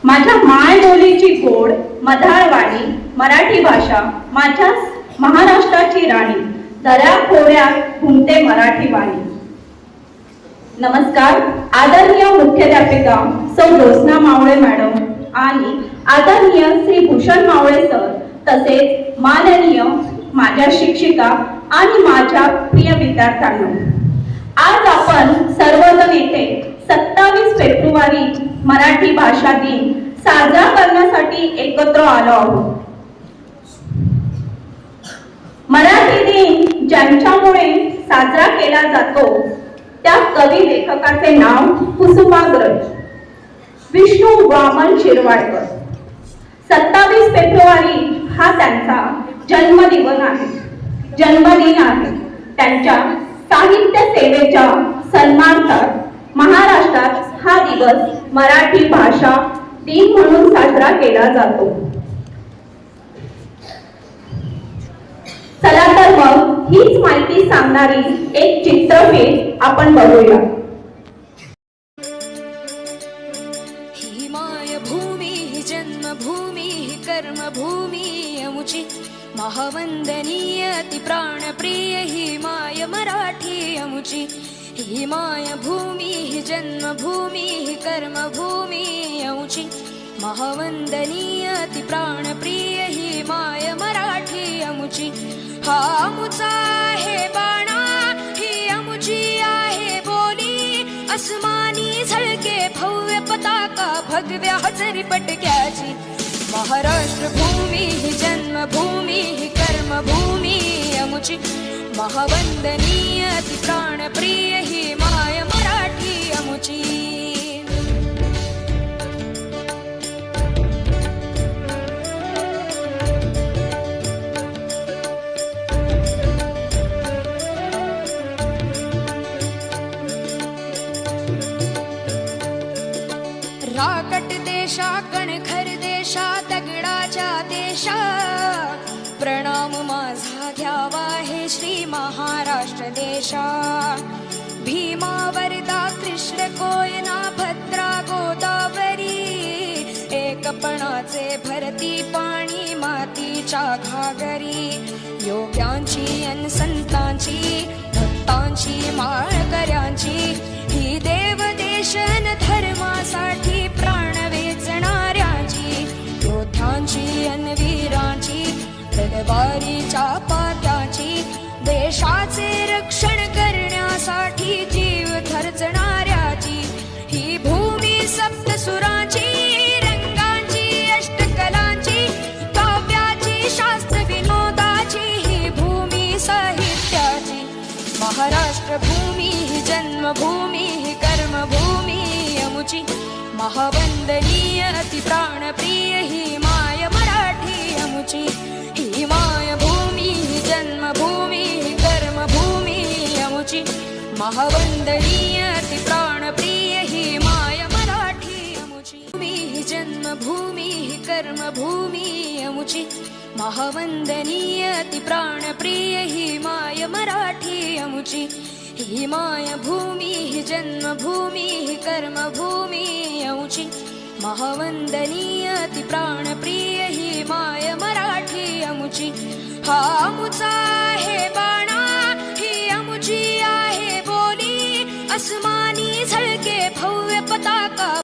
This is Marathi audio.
माझ्या मायबोलीची गोड मधाळवाणी मराठी भाषा माझ्या महाराष्ट्राची राणी, दऱ्या खोऱ्यात घुमते मराठी वाणी. नमस्कार. आदरणीय मुख्याध्यापिका सौ ज्योत्स्ना मावळे मॅडम आणि आदरणीय श्री भूषण मावळे सर, तसेच माननीय माझ्या शिक्षिका आणि माझ्या प्रिय विद्यार्थ्यांनो, आज आपण सर्वजण येथे 27 फेब्रुवारी मराठी भाषा दिन साजरा करण्यासाठी एकत्र आलो आहोत. मराठी दिन ज्यांच्यामुळे साजरा केला जातो त्या कवी लेखकाचे नाव कुसुमाग्रज विष्णू वामन शिरवाडकर. 27 फेब्रुवारी हा त्यांचा जन्मदिन आहे. त्यांच्या साहित्य सेवेच्या सन्मानार्थ महाराष्ट्रात हा दिवस मराठी भाषा दिन म्हणून साजरा केला जातो. चला तर मग हीच माहिती सांगणारी एक चित्रफित आपण बघूया. ही मायभूमी ही जन्मभूमी ही कर्मभूमी अमुची, महावंदनीय ती प्राणप्रिय ही माय मराठी अमुची. ही मायभूमी ही जन्मभूमी ही कर्मभूमी अमुची, महावंदनीय ती प्राणप्रिय ही माय मराठी अमुची. हा अमुचा आहे बाणा ही अमुची आहे बोली, अस्मानी झळके भव्य पताका भगव्या हजरी पटक्याची. महाराष्ट्र भूमी ही जन्मभूमी ही कर्मभूमी अमुची, महावंदनीय ती प्राणप्रिय ही माय मराठी अमुची. राकट देशा कणखर देशा दगडाच्या देशा, प्रणाम माझा घ्यावा हे श्री महाराष्ट्र देशा. भीमा वरदा कृष्ण कोयना भद्रा गोदावरी, एकपणाचे भरती पाणी मातीच्या घागरी. योग्यांची अन संतांची भक्तांची माळकऱ्यांची, ही देवदेशन धर्मासाठी प्राण वेचणाऱ्यांची. योद्ध्यांची अन वीरांची तलवारीच्या पात्याची, देशाचे रक्षण करण्यासाठी जीव खर्चणाऱ्याची. ही भूमी सप्तसुरांची रंगांची अष्टकलांची, काव्याची शास्त्र विनोदाची, ही भूमी साहित्याची. महाराष्ट्र भूमी ही जन्मभूमी ही कर्मभूमी अमुची, महावंदनीय ती प्राणप्रिय ही माय मराठी अमुची. ही मायभूमी ही जन्मभूमी ही कर्मभूमी अमुची, महावंदनीय ती प्राणप्रिय ही माय मराठी अमुची. भूमी ही जन्मभूमी ही कर्मभूमी अमुची, महावंदनीय ती प्राणप्रिय ही माय मराठी अमुची. ही मायभूमी ही जन्मभूमी ही कर्मभूमी अमुची, महावंदनीय ती प्राणप्रिय ही माय मराठी अमुची. हा अमुचा आहे बाणा ही अमुची आहे बोली, अस्मानी झळके भव्य पताका